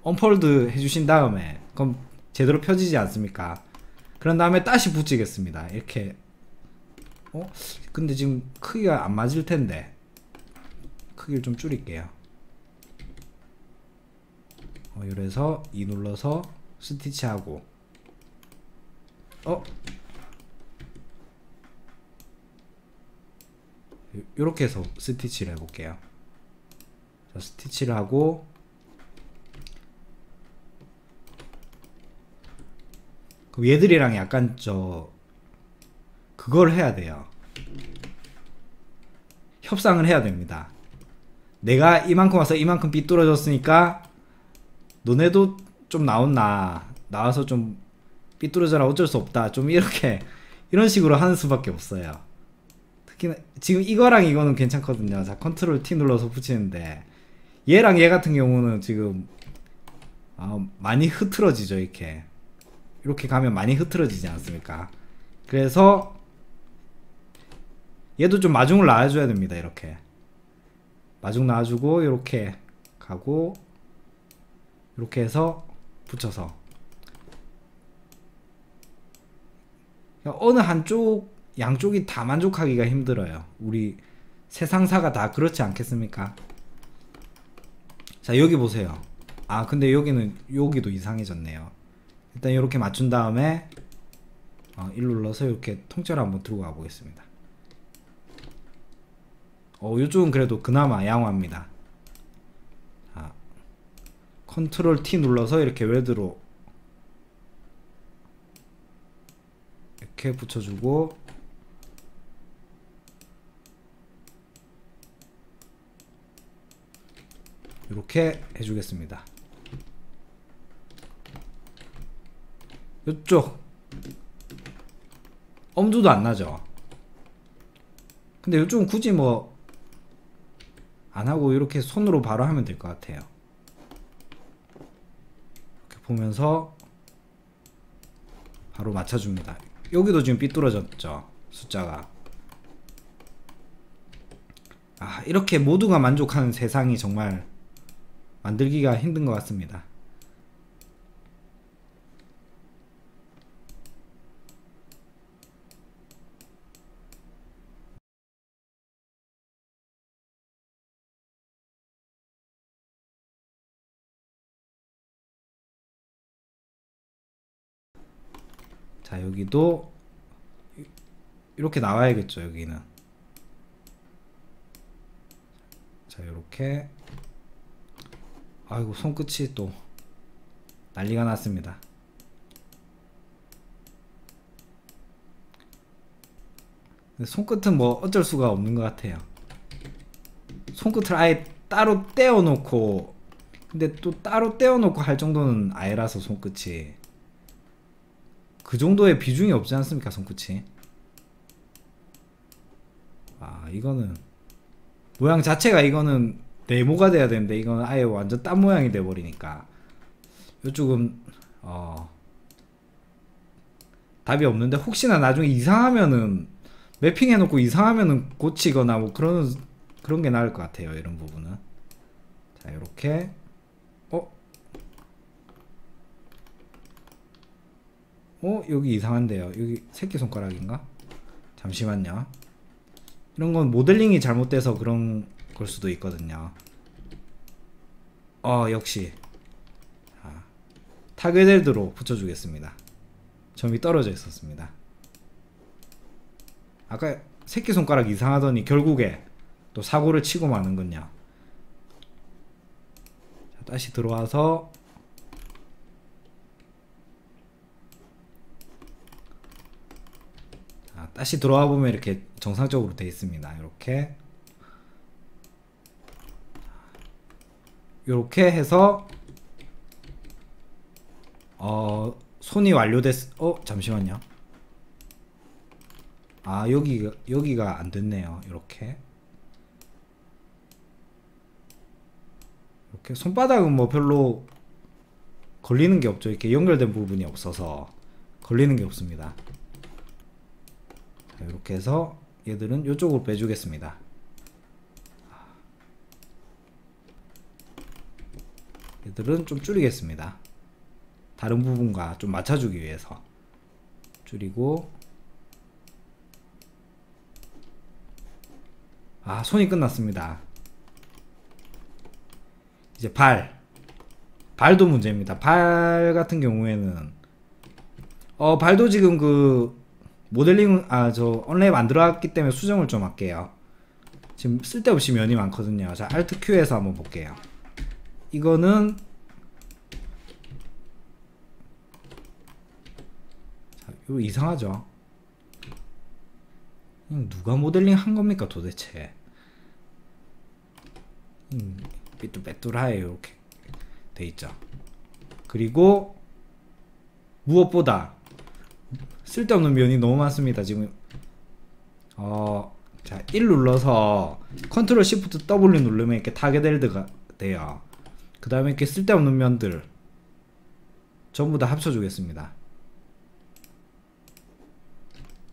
언폴드 해주신 다음에 그럼 제대로 펴지지 않습니까? 그런 다음에 다시 붙이겠습니다. 이렇게 근데 지금 크기가 안 맞을 텐데 크기를 좀 줄일게요. 이래서 E 눌러서 스티치하고 요렇게 해서 스티치를 해볼게요. 자, 스티치를 하고 그럼 얘들이랑 약간 그걸 해야 돼요. 협상을 해야 됩니다. 내가 이만큼 와서 이만큼 삐뚤어졌으니까 너네도 좀 나와서 좀 삐뚤어져라, 어쩔 수 없다, 좀 이런 식으로 하는 수밖에 없어요. 특히나 지금 이거랑 이거는 괜찮거든요. 자, 컨트롤 T 눌러서 붙이는데 얘랑 얘 같은 경우는 지금 많이 흐트러지죠. 이렇게 가면 많이 흐트러지지 않습니까? 그래서 얘도 좀 마중을 놔줘야 됩니다. 이렇게 마중 놔주고 이렇게 가고 이렇게 해서 붙여서 어느 양쪽이 다 만족하기가 힘들어요. 우리 세상사가 다 그렇지 않겠습니까? 자, 여기 보세요. 근데 여기도 이상해졌네요. 일단 이렇게 맞춘 다음에 1 눌러서 이렇게 통째로 한번 들고 가 보겠습니다. 이쪽은 그래도 그나마 양호합니다. 자, 컨트롤 T 눌러서 이렇게 웨드로 이렇게 붙여주고 이렇게 해주겠습니다. 이쪽 엄두도 안 나죠. 근데 이쪽은 굳이 뭐 안하고 이렇게 손으로 바로 하면 될 것 같아요. 이렇게 보면서 바로 맞춰줍니다. 여기도 지금 삐뚤어졌죠, 숫자가. 이렇게 모두가 만족하는 세상이 정말 만들기가 힘든 것 같습니다. 자, 여기도 이렇게 나와야겠죠. 여기는. 자, 요렇게. 아이고, 손끝이 또 난리가 났습니다. 손끝은 뭐 어쩔 수가 없는 것 같아요. 손끝을 아예 따로 떼어 놓고, 근데 또 따로 떼어 놓고 할 정도는 아예라서 손끝이 그 정도의 비중이 없지 않습니까? 손끝이. 아, 이거는 모양 자체가 이거는 네모가 돼야 되는데 이거는 아예 완전 딴 모양이 돼 버리니까 이쪽은 답이 없는데, 혹시나 나중에 이상하면은 매핑해 놓고 이상하면은 고치거나 뭐 그런 게 나을 것 같아요. 이런 부분은. 자, 이렇게. 여기 이상한데요. 여기 새끼손가락인가? 잠시만요. 이런 건 모델링이 잘못돼서 그런 걸 수도 있거든요. 역시. 자, 타겟헬드로 붙여주겠습니다. 점이 떨어져 있었습니다. 아까 새끼손가락 이상하더니 결국에 또 사고를 치고 마는군요. 자, 다시 들어와서 다시 들어와 보면 이렇게 정상적으로 되어 있습니다. 이렇게 해서 손이 잠시만요. 아, 여기가 안 됐네요. 이렇게 손바닥은 뭐 별로 걸리는 게 없죠. 이렇게 연결된 부분이 없어서 걸리는 게 없습니다. 이렇게 해서 얘들은 이쪽으로 빼주겠습니다. 얘들은 좀 줄이겠습니다. 다른 부분과 좀 맞춰주기 위해서 줄이고. 손이 끝났습니다. 이제 발도 문제입니다. 발 같은 경우에는 발도 지금 모델링 저 온라인 안 들어갔기 때문에 수정을 좀 할게요. 지금 쓸데없이 면이 많거든요. 자, Alt Q에서 한번 볼게요. 이거는 자, 이거 이상하죠? 누가 모델링 한 겁니까 도대체? 삐뚤빼뚤하게 이렇게 돼 있죠. 그리고 무엇보다 쓸데없는 면이 너무 많습니다. 지금 자, 1 눌러서 컨트롤 시프트 W 누르면 이렇게 타겟헬드가 돼요. 그 다음에 이렇게 쓸데없는 면들 전부 다 합쳐주겠습니다.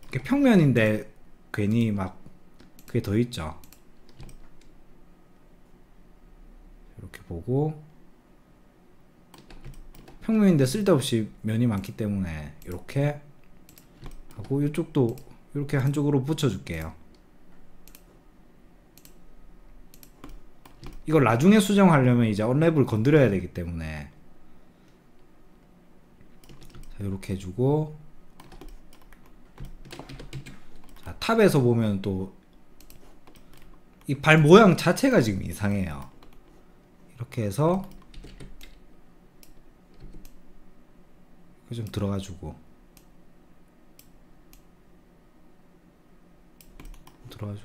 이렇게 평면인데 괜히 막 그게 더 있죠. 이렇게 보고, 평면인데 쓸데없이 면이 많기 때문에 이렇게 하고, 이쪽도 이렇게 한쪽으로 붙여줄게요. 이걸 나중에 수정하려면 이제 언랩을 건드려야 되기 때문에 자, 이렇게 해주고. 자, 탑에서 보면 또 이 발 모양 자체가 지금 이상해요. 이렇게 해서 좀 들어가주고,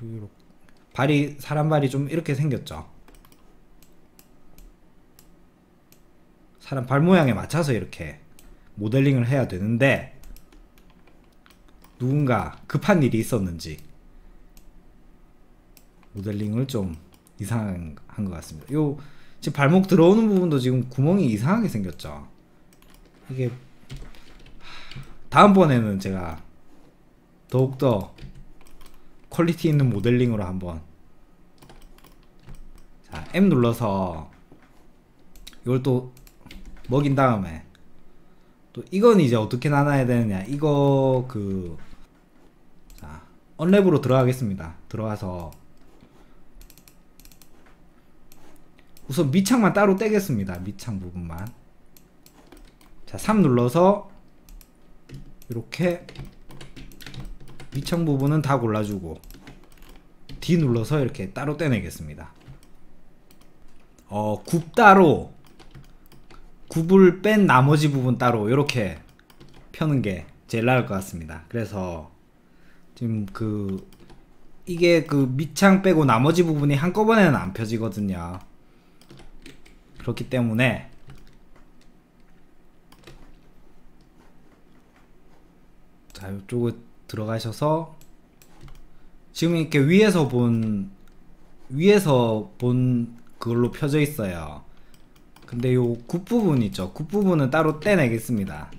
이렇게 발이, 사람 발이 좀 이렇게 생겼죠. 사람 발 모양에 맞춰서 이렇게 모델링을 해야 되는데, 누군가 급한 일이 있었는지 모델링을 좀 이상한 것 같습니다. 지금 발목 들어오는 부분도 지금 구멍이 이상하게 생겼죠. 이게 다음번에는 제가 더욱더 퀄리티 있는 모델링으로 한번. 자, M 눌러서 이걸 또 먹인 다음에, 또 이건 이제 어떻게 나눠야 되느냐, 이거 자, 언랩으로 들어가겠습니다. 들어가서 우선 밑창만 따로 떼겠습니다. 밑창 부분만. 자, 3 눌러서 이렇게 밑창 부분은 다 골라주고 D 눌러서 이렇게 따로 떼내겠습니다. 굽 따로, 굽을 뺀 나머지 부분 따로 이렇게 펴는 게 제일 나을 것 같습니다. 그래서 지금 이게 밑창 빼고 나머지 부분이 한꺼번에는 안 펴지거든요. 그렇기 때문에 자, 이쪽에 들어가셔서 지금 이렇게 위에서 본 그걸로 펴져 있어요. 근데 요 굽 부분 있죠. 굽 부분은 따로 떼내겠습니다.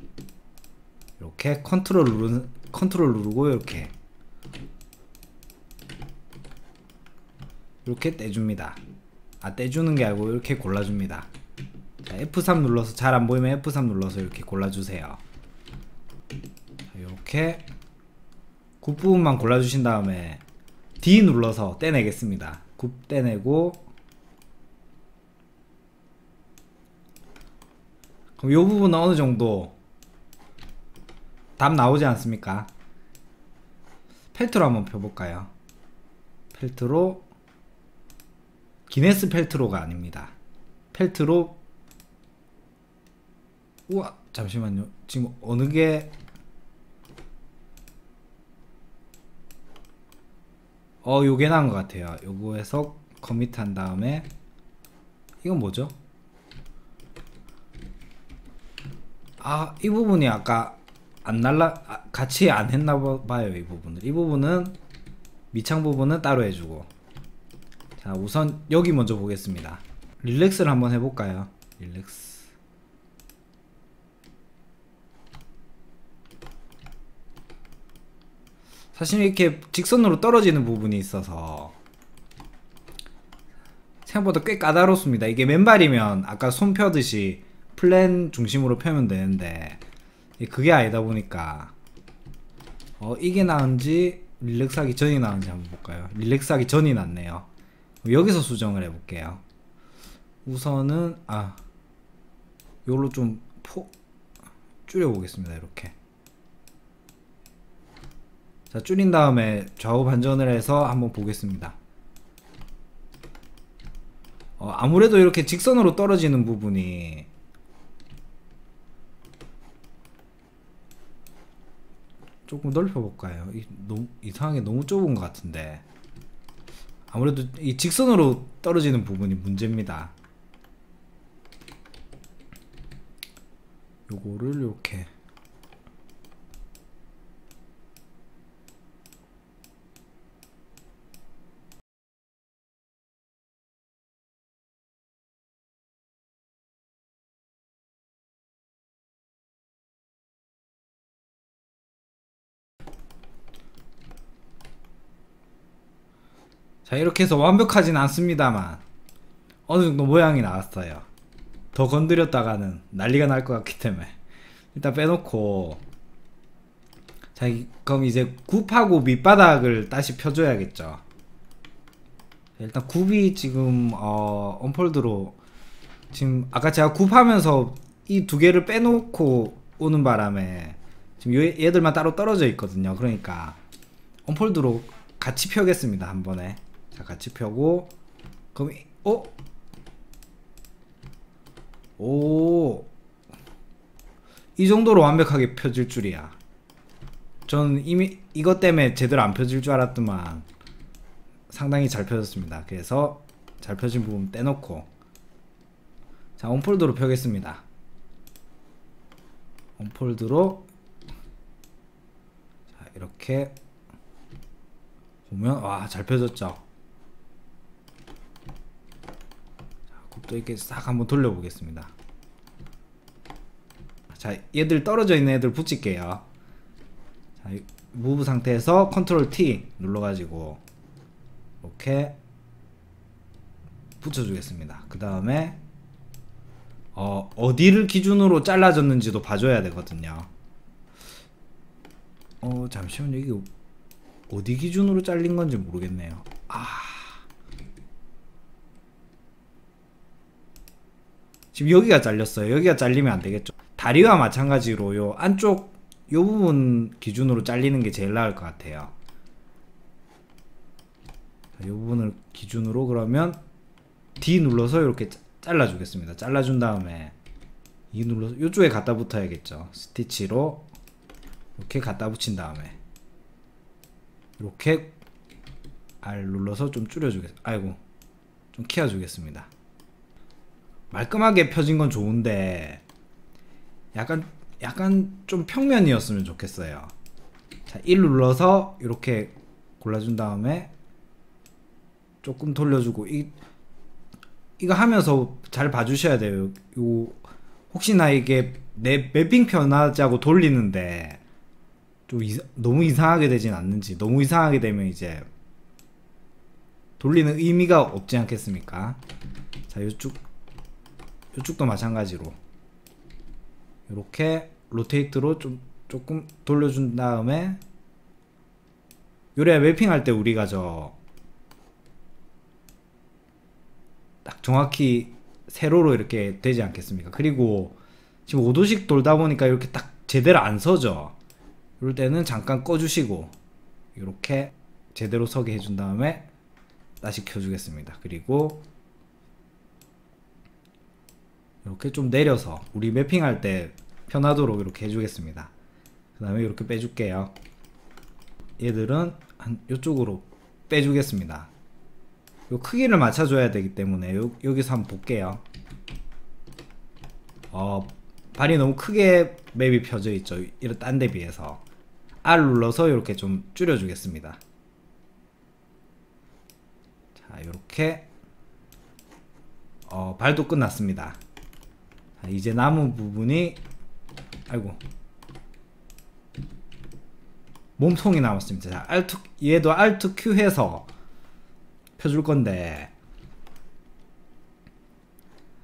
이렇게 컨트롤 누르고 이렇게 떼줍니다. 떼주는 게 아니고 이렇게 골라줍니다. 자, F3 눌러서 잘 안 보이면 F3 눌러서 이렇게 골라주세요. 이렇게 굽 부분만 골라주신 다음에 D 눌러서 떼내겠습니다. 굽 떼내고, 그럼 이 부분은 어느 정도 답 나오지 않습니까? 펠트로 한번 펴볼까요? 펠트로, 기네스 펠트로가 아닙니다. 펠트로, 우와, 잠시만요. 지금 어느 게, 요게 나은 것 같아요. 요거에서 커밋 한 다음에, 이건 뭐죠? 이 부분이 아까 같이 안 했나 봐요. 이 부분은 밑창 부분은 따로 해주고. 자, 우선 여기 먼저 보겠습니다. 릴렉스를 한번 해볼까요? 릴렉스. 사실 이렇게 직선으로 떨어지는 부분이 있어서 생각보다 꽤 까다롭습니다. 이게 맨발이면 아까 손 펴듯이 플랜 중심으로 펴면 되는데 그게 아니다 보니까 이게 나은지 릴렉스 하기 전이 나은지 한번 볼까요? 릴렉스 하기 전이 낫네요. 여기서 수정을 해볼게요. 우선은 요걸로 좀 줄여보겠습니다. 이렇게. 자, 줄인 다음에 좌우 반전을 해서 한번 보겠습니다. 아무래도 이렇게 직선으로 떨어지는 부분이 조금 넓혀볼까요? 이상하게 너무 좁은 것 같은데, 아무래도 이 직선으로 떨어지는 부분이 문제입니다. 요거를 이렇게 자, 이렇게 해서 완벽하진 않습니다만 어느 정도 모양이 나왔어요. 더 건드렸다가는 난리가 날 것 같기 때문에 일단 빼놓고, 자, 그럼 이제 굽하고 밑바닥을 다시 펴줘야겠죠. 일단 굽이 지금 언폴드로 지금 아까 제가 굽하면서 이 두 개를 빼놓고 오는 바람에 지금 얘들만 따로 떨어져 있거든요. 그러니까 언폴드로 같이 펴겠습니다. 한 번에. 자, 같이 펴고, 그럼 이 정도로 완벽하게 펴질 줄이야. 전 이미 이것 때문에 제대로 안 펴질 줄 알았더만 상당히 잘 펴졌습니다. 그래서 잘 펴진 부분 떼놓고, 자, 언폴드로 펴겠습니다. 언폴드로, 자, 이렇게 보면 잘 펴졌죠. 또 이렇게 싹 한번 돌려보겠습니다. 자, 얘들 떨어져 있는 애들 붙일게요. 자, 무브 상태에서 컨트롤 T 눌러가지고 이렇게 붙여주겠습니다. 그 다음에 어디를 기준으로 잘라졌는지도 봐줘야 되거든요. 잠시만요. 이게 어디 기준으로 잘린 건지 모르겠네요. 지금 여기가 잘렸어요. 여기가 잘리면 안 되겠죠. 다리와 마찬가지로 요 안쪽 요 부분 기준으로 잘리는 게 제일 나을 것 같아요. 이 부분을 기준으로 그러면 D 눌러서 이렇게 잘라주겠습니다. 잘라준 다음에 E 눌러서 이쪽에 갖다 붙어야겠죠. 스티치로 이렇게 갖다 붙인 다음에 이렇게 R 눌러서 좀 줄여주겠습니다. 아이고, 좀 키워주겠습니다. 말끔하게 펴진 건 좋은데 약간 좀 평면이었으면 좋겠어요. 자, 1 눌러서 이렇게 골라준 다음에 조금 돌려주고, 이거 하면서 잘 봐주셔야 돼요. 혹시나 이게 내 매핑 편하자고 돌리는데 좀 너무 이상하게 되진 않는지. 너무 이상하게 되면 이제 돌리는 의미가 없지 않겠습니까? 자, 요쪽도 마찬가지로 이렇게 로테이트로 조금 돌려준 다음에, 요래 매핑할 때 우리가 딱 정확히 세로로 이렇게 되지 않겠습니까? 그리고 지금 5도씩 돌다 보니까 이렇게 딱 제대로 안 서죠. 이럴 때는 잠깐 꺼주시고 이렇게 제대로 서게 해준 다음에 다시 켜주겠습니다. 그리고 이렇게 좀 내려서 우리 매핑할 때 편하도록 이렇게 해주겠습니다. 그 다음에 이렇게 빼줄게요. 얘들은 한 이쪽으로 빼주겠습니다. 요 크기를 맞춰줘야 되기 때문에 여기서 한번 볼게요. 발이 너무 크게 맵이 펴져 있죠. 이런 딴 데 비해서 R 눌러서 이렇게 좀 줄여주겠습니다. 자, 이렇게 발도 끝났습니다. 자, 이제 남은 부분이, 아이고, 몸통이 남았습니다. 자, 얘도 Alt Q 해서 펴줄 건데,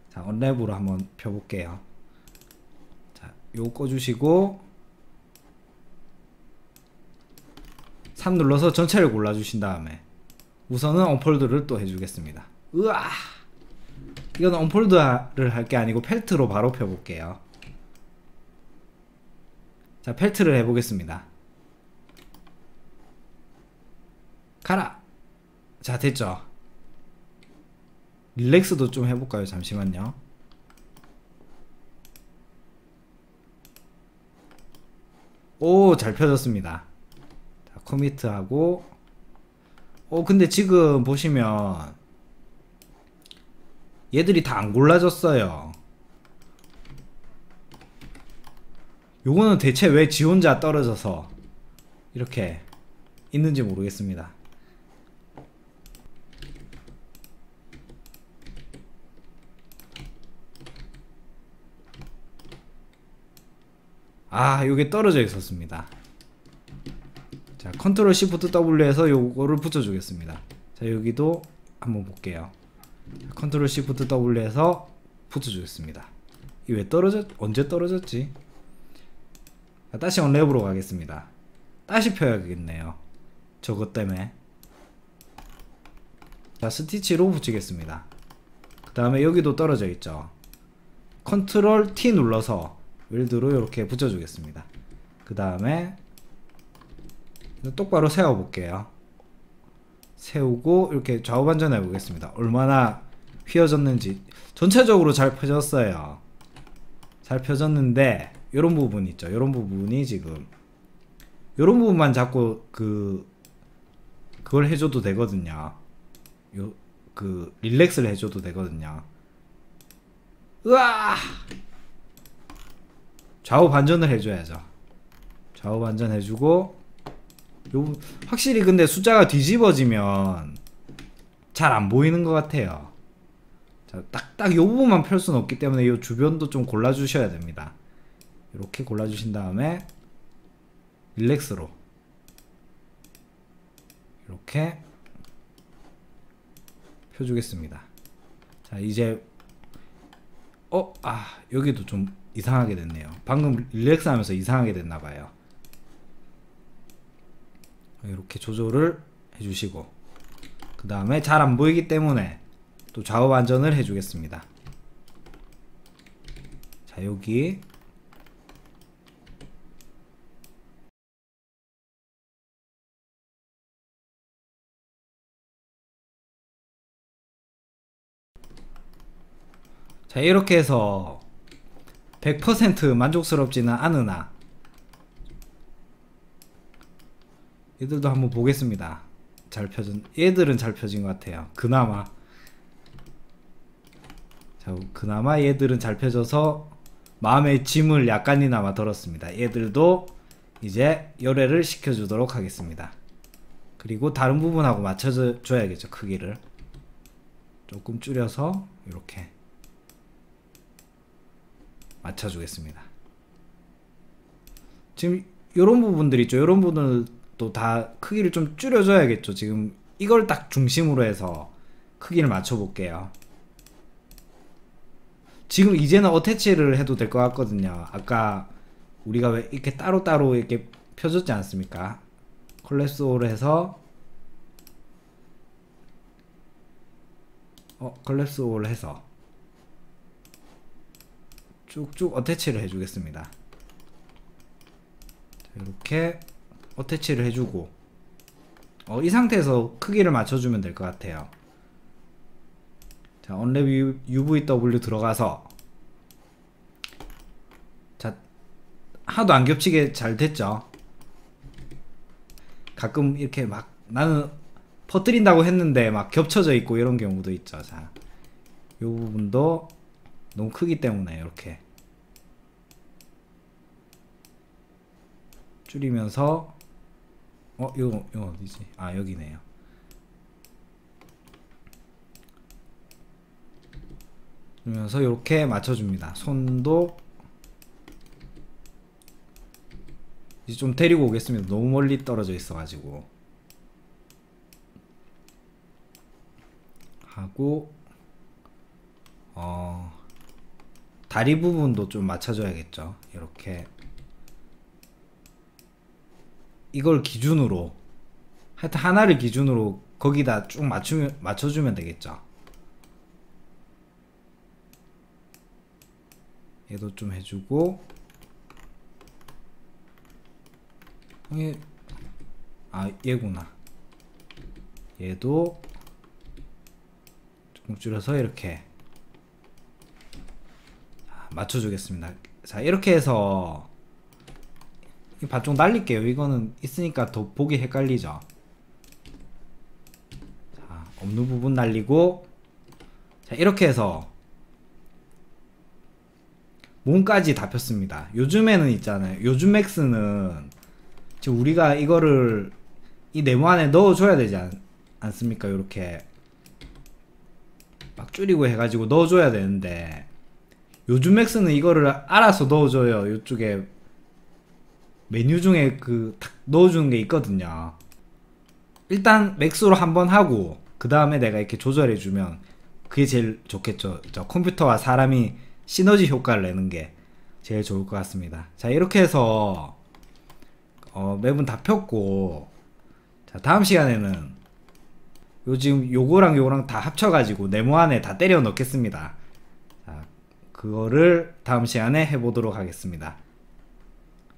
자, 언랩으로 한번 펴볼게요. 자, 요거 꺼주시고 3 눌러서 전체를 골라주신 다음에 우선은 언폴드를 또 해주겠습니다. 으아! 이건 언폴드를 할 게 아니고 펠트로 바로 펴볼게요. 자, 펠트를 해보겠습니다. 가라! 자, 됐죠? 릴렉스도 좀 해볼까요? 잠시만요. 오, 잘 펴졌습니다. 자, 커미트하고, 근데 지금 보시면 얘들이 다 안 골라졌어요. 요거는 대체 왜 지 혼자 떨어져서 이렇게 있는지 모르겠습니다. 요게 떨어져 있었습니다. 자, 컨트롤 시프트 W 해서 요거를 붙여주겠습니다. 자, 여기도 한번 볼게요. 컨트롤 시프트 W 해서 붙여주겠습니다. 이 왜 언제 떨어졌지? 자, 다시 언랩으로 가겠습니다. 다시 펴야겠네요. 저것 때문에. 자, 스티치로 붙이겠습니다. 그 다음에 여기도 떨어져 있죠. 컨트롤 T 눌러서 웰드로 이렇게 붙여주겠습니다. 그 다음에 똑바로 세워볼게요. 세우고 이렇게 좌우 반전해 보겠습니다. 얼마나 휘어졌는지. 전체적으로 잘 펴졌어요. 잘 펴졌는데 요런 부분 있죠. 요런 부분이 지금 요런 부분만 자꾸 그걸 해줘도 되거든요. 릴렉스를 해줘도 되거든요. 으아! 좌우 반전을 해줘야죠. 좌우 반전 해주고, 확실히 근데 숫자가 뒤집어지면 잘 안 보이는 것 같아요. 자, 딱 요 부분만 펼 수는 없기 때문에 요 주변도 좀 골라주셔야 됩니다. 이렇게 골라주신 다음에 릴렉스로 이렇게 펴주겠습니다. 자, 이제 여기도 좀 이상하게 됐네요. 방금 릴렉스 하면서 이상하게 됐나봐요. 이렇게 조절을 해주시고, 그 다음에 잘 안 보이기 때문에 또 좌우 반전을 해주겠습니다. 자, 여기 자, 이렇게 해서 100% 만족스럽지는 않으나 얘들도 한번 보겠습니다. 잘 펴진, 얘들은 잘 펴진 것 같아요. 그나마. 자, 그나마 얘들은 잘 펴져서 마음의 짐을 약간이나마 덜었습니다. 얘들도 이제 열애를 시켜주도록 하겠습니다. 그리고 다른 부분하고 맞춰줘야겠죠. 크기를 조금 줄여서 이렇게 맞춰주겠습니다. 지금 요런 부분들 있죠. 요런 부분들도 다 크기를 좀 줄여줘야겠죠. 지금 이걸 딱 중심으로 해서 크기를 맞춰볼게요. 지금 이제는 어태치를 해도 될 것 같거든요. 아까 우리가 왜 이렇게 따로따로 이렇게 펴줬지 않습니까? 콜랩스홀 해서 콜랩스홀 해서 쭉쭉 어태치를 해주겠습니다. 이렇게 어태치를 해주고 이 상태에서 크기를 맞춰주면 될 것 같아요. 자, 언랩 UVW 들어가서 자, 하도 안 겹치게 잘 됐죠. 가끔 이렇게 막 나는 퍼뜨린다고 했는데 막 겹쳐져 있고 이런 경우도 있죠. 자, 이 부분도 너무 크기 때문에 이렇게 줄이면서 이거 어디지? 아, 여기네요. 그러면서 이렇게 맞춰줍니다. 손도 이제 좀 데리고 오겠습니다. 너무 멀리 떨어져 있어가지고 하고 다리 부분도 좀 맞춰줘야겠죠. 이렇게 이걸 기준으로 하여튼 하나를 기준으로 거기다 쭉 맞춰주면 되겠죠. 얘도 좀 해주고 얘구나. 얘도 조금 줄여서 이렇게 맞춰주겠습니다. 자, 이렇게 해서 이 반쪽 날릴게요. 이거는 있으니까 더 보기 헷갈리죠. 자, 없는 부분 날리고 자, 이렇게 해서 몸까지 다 폈습니다. 요즘에는 있잖아요. 요즘 맥스는 지금 우리가 이거를 이 네모 안에 넣어줘야 되지 않습니까? 이렇게 막 줄이고 해가지고 넣어줘야 되는데 요즘 맥스는 이거를 알아서 넣어줘요. 이쪽에 메뉴 중에 딱 넣어주는 게 있거든요. 일단 맥스로 한번 하고 그 다음에 내가 이렇게 조절해주면 그게 제일 좋겠죠. 컴퓨터와 사람이 시너지 효과를 내는 게 제일 좋을 것 같습니다. 자, 이렇게 해서 맵은 다 폈고 자, 다음 시간에는 지금 요거랑 요거랑 다 합쳐가지고 네모 안에 다 때려 넣겠습니다. 자, 그거를 다음 시간에 해보도록 하겠습니다.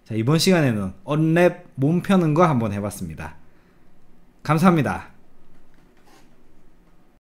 자, 이번 시간에는 언랩 몸 펴는 거 한번 해봤습니다. 감사합니다.